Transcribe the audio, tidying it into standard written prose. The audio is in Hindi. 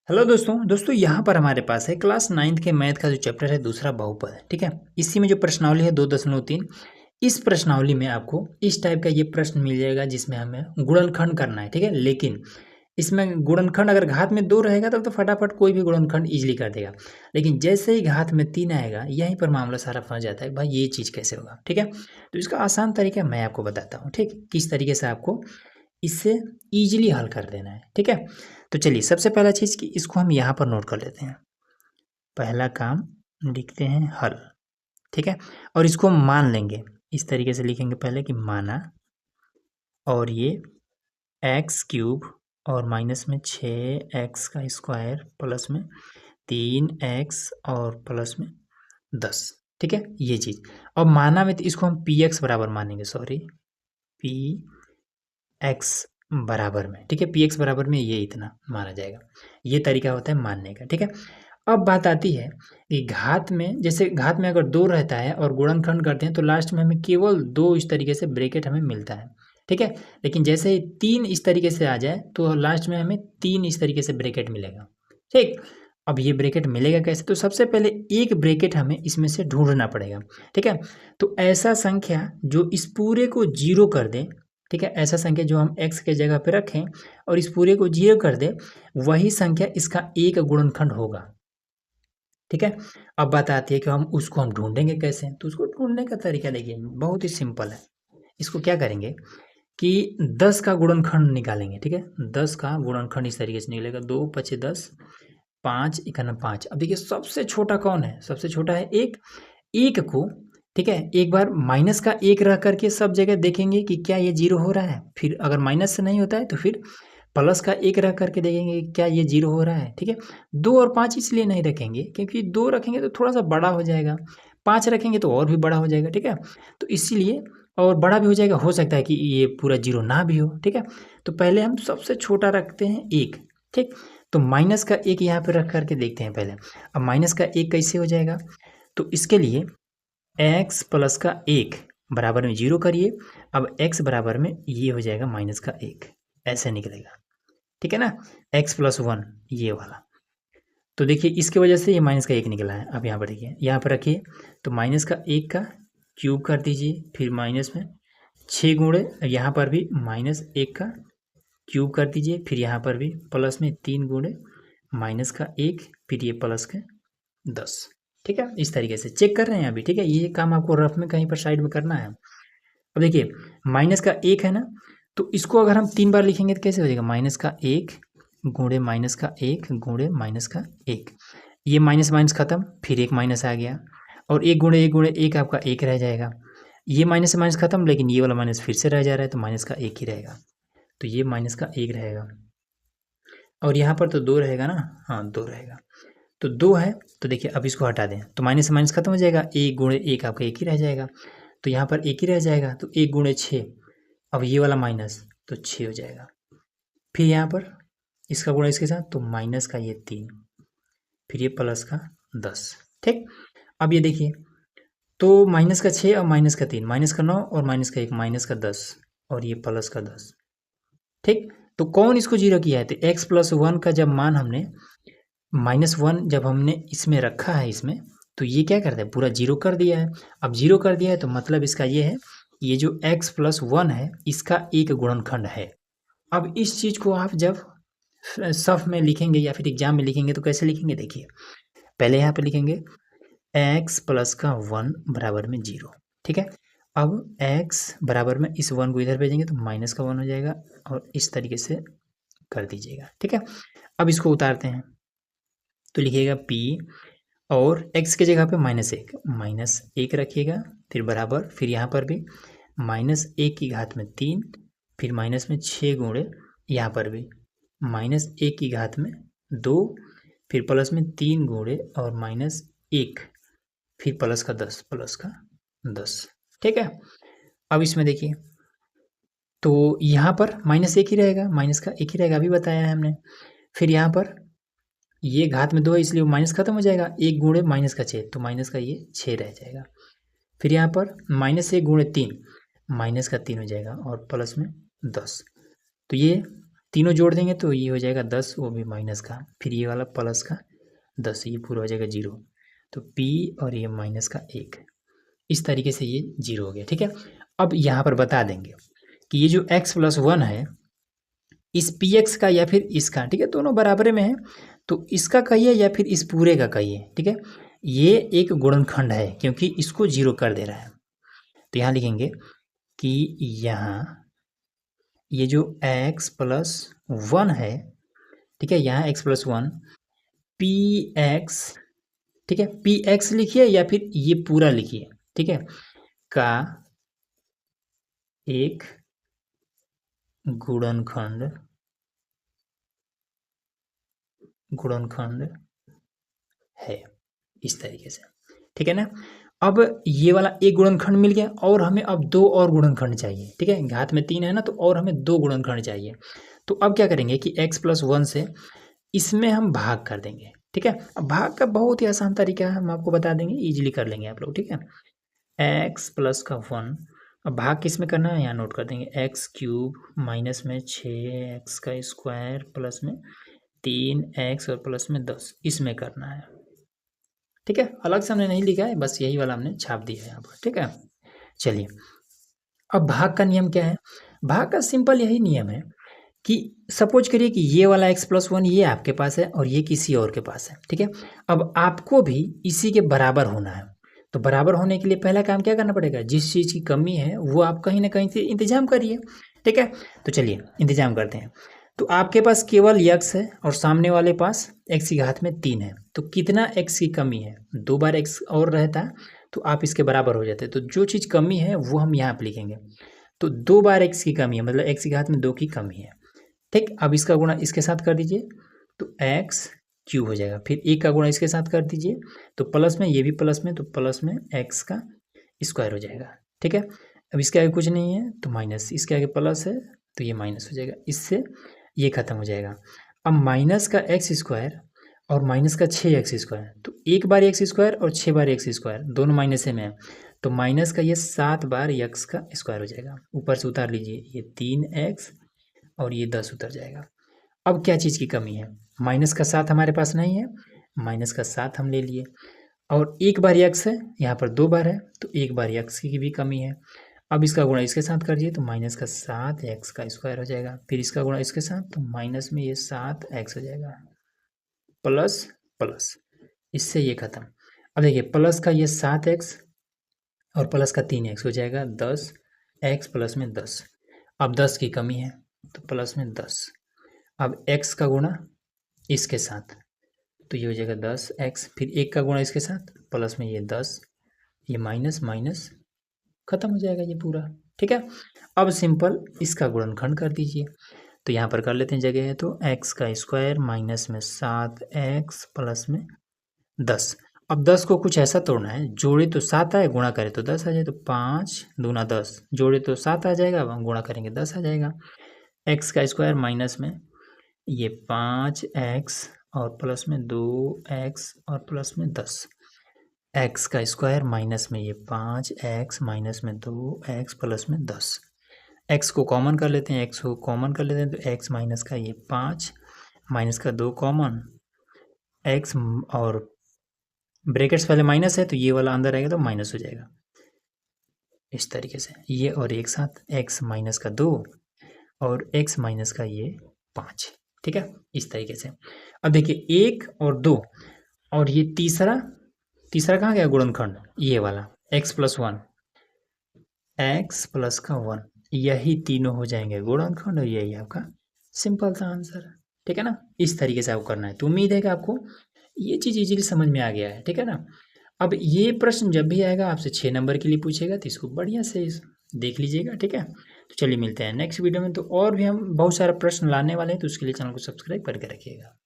हेलो दोस्तों यहाँ पर हमारे पास है क्लास 9th के मैथ का जो चैप्टर है दूसरा बहुपद। ठीक है, इसी में जो प्रश्नावली है 2.3। इस प्रश्नावली में आपको इस टाइप का ये प्रश्न मिल जाएगा जिसमें हमें गुणनखंड करना है। ठीक है, लेकिन इसमें गुणनखंड अगर घात में 2 रहेगा तब तो फटाफट कोई भी गुणनखंड इजीली कर देगा, लेकिन जैसे ही घात में 3 आएगा यहीं पर मामला सारा फंस जाता है। भाई ये चीज़ कैसे होगा? ठीक है, तो इसका आसान तरीका मैं आपको बताता हूँ। ठीक, किस तरीके से आपको इससे ईजिली हल कर देना है। ठीक है, तो चलिए सबसे पहला चीज़ कि इसको हम यहाँ पर नोट कर लेते हैं। पहला काम लिखते हैं हल। ठीक है, और इसको हम मान लेंगे, इस तरीके से लिखेंगे पहले कि माना, और ये एक्स क्यूब और माइनस में 6x का स्क्वायर प्लस में 3x और प्लस में 10। ठीक है, ये चीज़। और माना में तो इसको हम पी एक्स बराबर मानेंगे, सॉरी पी एक्स बराबर में। ठीक है, पी एक्स बराबर में ये इतना माना जाएगा। ये तरीका होता है मानने का। ठीक है, अब बात आती है कि घात में, जैसे घात में अगर 2 रहता है और गुणनखंड करते हैं तो लास्ट में हमें केवल 2 इस तरीके से ब्रैकेट हमें मिलता है। ठीक है, लेकिन जैसे ही 3 इस तरीके से आ जाए तो लास्ट में हमें 3 इस तरीके से ब्रैकेट मिलेगा। ठीक, अब ये ब्रैकेट मिलेगा कैसे? तो सबसे पहले एक ब्रैकेट हमें इसमें से ढूंढना पड़ेगा। ठीक है, तो ऐसा संख्या जो इस पूरे को 0 कर दे, ठीक है, ऐसा संख्या जो हम x के जगह पे रखें और इस पूरे को 0 कर दे, वही संख्या इसका एक गुणनखंड होगा। ठीक है, अब बात आती है कि हम ढूंढेंगे कैसे? तो उसको ढूंढने का तरीका देखिए बहुत ही सिंपल है। इसको क्या करेंगे कि 10 का गुणनखंड निकालेंगे। ठीक है, 10 का गुणनखंड इस तरीके से निकलेगा, 2 पचे 10, 5 इकाना 5। अब देखिए सबसे छोटा कौन है? सबसे छोटा है एक। एक को, ठीक है, एक बार माइनस का 1 रह करके सब जगह देखेंगे कि क्या ये 0 हो रहा है। फिर अगर माइनस से नहीं होता है तो फिर प्लस का 1 रख करके देखेंगे क्या ये 0 हो रहा है। ठीक है, 2 और 5 इसलिए नहीं रखेंगे क्योंकि 2 रखेंगे तो थोड़ा सा बड़ा हो जाएगा, 5 रखेंगे तो और भी बड़ा हो जाएगा। ठीक है, तो इसीलिए, और बड़ा भी हो जाएगा, हो सकता है कि ये पूरा 0 ना भी हो। ठीक है, तो पहले हम सबसे छोटा रखते हैं 1। ठीक, तो माइनस का 1 यहाँ पे रख करके देखते हैं पहले। अब माइनस का 1 कैसे हो जाएगा? तो इसके लिए x प्लस का 1 बराबर में 0 करिए। अब x बराबर में ये हो जाएगा माइनस का 1, ऐसे निकलेगा। ठीक है ना, x प्लस 1 ये वाला। तो देखिए इसकी वजह से ये माइनस का 1 निकला है। अब यहाँ पर देखिए, यहाँ पर रखिए, तो माइनस का 1 का क्यूब कर दीजिए, फिर माइनस में 6 गुणे, यहाँ पर भी माइनस 1 का क्यूब कर दीजिए, फिर यहाँ पर भी प्लस में 3 गुणे माइनस का 1, फिर ये प्लस का 10। ठीक है, इस तरीके से चेक कर रहे हैं अभी। ठीक है, ये काम आपको रफ में कहीं पर साइड में करना है। अब देखिए माइनस का 1 है ना, तो इसको अगर हम 3 बार लिखेंगे तो कैसे हो जाएगा? माइनस का 1 गुणे माइनस का 1 गुणे माइनस का 1। ये माइनस माइनस खत्म, फिर एक माइनस आ गया, और 1 गुणे 1 आपका 1 रह जाएगा। ये माइनस से माइनस खत्म, लेकिन ये वाला माइनस फिर से रह जा रहा है, तो माइनस का 1 ही रहेगा। तो ये माइनस का 1 रहेगा, और यहाँ पर तो 2 रहेगा ना, हाँ 2 रहेगा। तो 2 है, तो देखिए अब इसको हटा दें तो माइनस से माइनस खत्म हो जाएगा, 1 गुणे 1 आपका 1 ही रह जाएगा, तो यहाँ पर 1 ही रह जाएगा। तो 1 गुणे 6, अब ये वाला माइनस, तो 6 हो जाएगा। फिर यहाँ पर इसका गुणा इसके साथ, तो माइनस का ये 3, फिर ये प्लस का 10। ठीक, अब ये देखिए, तो माइनस का 6 और माइनस का 3, माइनस का 9 और माइनस का 1, माइनस का 10, और ये प्लस का 10। ठीक, तो कौन इसको 0 किया है? तो x प्लस 1 का जब मान हमने -1 जब हमने इसमें रखा है इसमें, तो ये क्या करता है? पूरा 0 कर दिया है। अब 0 कर दिया है तो मतलब इसका ये है, ये जो x प्लस 1 है इसका एक गुणनखंड है। अब इस चीज़ को आप जब सफ में लिखेंगे या फिर एग्जाम में लिखेंगे तो कैसे लिखेंगे? देखिए पहले यहाँ पे लिखेंगे x प्लस का 1 बराबर में 0। ठीक है, अब x बराबर में इस 1 को इधर भेजेंगे तो माइनस का 1 हो जाएगा, और इस तरीके से कर दीजिएगा। ठीक है, अब इसको उतारते हैं तो लिखिएगा p, और x के जगह पे -1 रखिएगा, फिर बराबर, फिर यहाँ पर भी -1 की घात में 3, फिर माइनस में 6 गुणे, यहाँ पर भी -1 की घात में 2, फिर प्लस में 3 गुणे और -1, फिर प्लस का 10। ठीक है, अब इसमें देखिए, तो यहाँ पर -1 ही रहेगा, माइनस का 1 ही रहेगा, अभी बताया है हमने। फिर यहाँ पर ये घात में 2 है इसलिए माइनस खत्म हो जाएगा, 1 गुणे माइनस का 6, तो माइनस का ये 6 रह जाएगा। फिर यहाँ पर -1 गुणे 3, माइनस का 3 हो जाएगा, और प्लस में 10। तो ये तीनों जोड़ देंगे तो ये हो जाएगा 10, वो भी माइनस का, फिर ये वाला प्लस का 10, ये पूरा हो जाएगा 0। तो P और ये माइनस का 1, इस तरीके से ये 0 हो गया। ठीक है, अब यहाँ पर बता देंगे कि ये जो x+1 है इस px का या फिर इसका, ठीक है, दोनों बराबर में है, तो इसका कहिए या फिर इस पूरे का कहिए। ठीक है, ये एक गुणनखंड है क्योंकि इसको 0 कर दे रहा है। तो यहाँ लिखेंगे कि यहाँ ये जो x+1 है, ठीक है, यहाँ x+1 px, ठीक है, px लिखिए या फिर ये पूरा लिखिए, ठीक है, का एक गुणनखंड है, इस तरीके से। ठीक है ना, अब ये वाला एक गुणनखंड मिल गया और हमें अब 2 और गुणनखंड चाहिए। ठीक है, घात में 3 है ना, तो और हमें 2 गुणनखंड चाहिए। तो अब क्या करेंगे कि x+1 से इसमें हम भाग कर देंगे। ठीक है, अब भाग का बहुत ही आसान तरीका है, हम आपको बता देंगे, इजीली कर लेंगे आप लोग। ठीक है, x+1, अब भाग किस में करना है, यहाँ नोट कर देंगे, x³ माइनस में 6x² प्लस में 3x और प्लस में 10, इसमें करना है। ठीक है, अलग से हमने नहीं लिखा है, बस यही वाला हमने छाप दिया है यहाँ पर। ठीक है, चलिए, अब भाग का नियम क्या है? भाग का सिंपल यही नियम है कि सपोज करिए कि ये वाला x+1 ये आपके पास है और ये किसी और के पास है। ठीक है, अब आपको भी इसी के बराबर होना है। तो बराबर होने के लिए पहला काम क्या करना पड़ेगा, जिस चीज़ की कमी है वो आप कहीं ना कहीं से इंतजाम करिए। ठीक है, तो चलिए इंतजाम करते हैं। तो आपके पास केवल x है और सामने वाले पास x की घात में 3 है, तो कितना x की कमी है, 2 बार x और रहता तो आप इसके बराबर हो जाते। तो जो चीज़ कमी है वो हम यहाँ पर लिखेंगे। तो 2 बार x की कमी है, मतलब x की घात में 2 की कमी है। ठीक, अब इसका गुणा इसके साथ कर दीजिए तो x³ हो जाएगा, फिर 1 का गुणा इसके साथ कर दीजिए तो प्लस में, ये भी प्लस में, तो प्लस में x² हो जाएगा। ठीक है, अब इसके आगे कुछ नहीं है तो माइनस, इसके आगे प्लस है तो ये माइनस हो जाएगा, इससे ये खत्म हो जाएगा। अब माइनस का x² और माइनस का 6x², तो 1 बार x² और 6 बार x² दोनों माइनस में है, तो माइनस का ये 7 बार x² हो जाएगा। ऊपर से उतार लीजिए, ये 3x और ये 10 उतर जाएगा। अब क्या चीज़ की कमी है, माइनस का 7 हमारे पास नहीं है, माइनस का 7 हम ले लिए, और 1 बार x है, यहाँ पर 2 बार है, तो 1 बार x की भी कमी है। अब इसका गुणा इसके साथ कर दिए तो माइनस का 7x² हो जाएगा, फिर इसका गुणा इसके साथ तो माइनस में ये 7x हो जाएगा, प्लस प्लस, इससे ये खत्म। अब देखिए, प्लस का ये 7x और प्लस का 3x हो जाएगा 10x प्लस में 10। अब 10 की कमी है तो प्लस में 10, अब x का गुणा इसके साथ तो ये हो जाएगा 10x, फिर 1 का गुणा इसके साथ प्लस में ये 10, ये माइनस माइनस खत्म हो जाएगा ये पूरा। ठीक है, अब सिंपल इसका गुणनखंड कर दीजिए, तो यहाँ पर कर लेते हैं, जगह है तो x² माइनस में 7x प्लस में 10। अब 10 को कुछ ऐसा तोड़ना है, जोड़े तो 7 आए, गुणा करें तो 10 आ जाए, तो 5 दूना 10, जोड़े तो 7 आ जाएगा, अब हम गुणा करेंगे 10 आ जाएगा। x² माइनस में ये 5x और प्लस में 2x और प्लस में 10, x² माइनस में ये 5x माइनस में 2x प्लस में 10, x को कॉमन कर लेते हैं, x को कॉमन कर लेते हैं तो x माइनस का ये 5 माइनस का 2 कॉमन, x और ब्रैकेट्स पहले माइनस है तो ये वाला अंदर आएगा तो माइनस हो जाएगा, इस तरीके से ये और एक साथ x माइनस का 2 और x माइनस का ये 5। ठीक है, इस तरीके से। अब देखिए 1 और 2 और ये तीसरा कहाँ गया गुणनखंड, ये वाला x+1, x प्लस का 1, यही तीनों हो जाएंगे गुणनखंड और यही आपका सिंपल सा आंसर है। ठीक है ना, इस तरीके से आपको करना है। तो उम्मीद है कि आपको ये चीज़ इजीली समझ में आ गया है। ठीक है ना, अब ये प्रश्न जब भी आएगा आपसे 6 नंबर के लिए पूछेगा तो इसको बढ़िया से देख लीजिएगा। ठीक है, तो चलिए मिलते हैं नेक्स्ट वीडियो में। तो और भी हम बहुत सारा प्रश्न लाने वाले हैं, तो उसके लिए चैनल को सब्सक्राइब करके रखिएगा।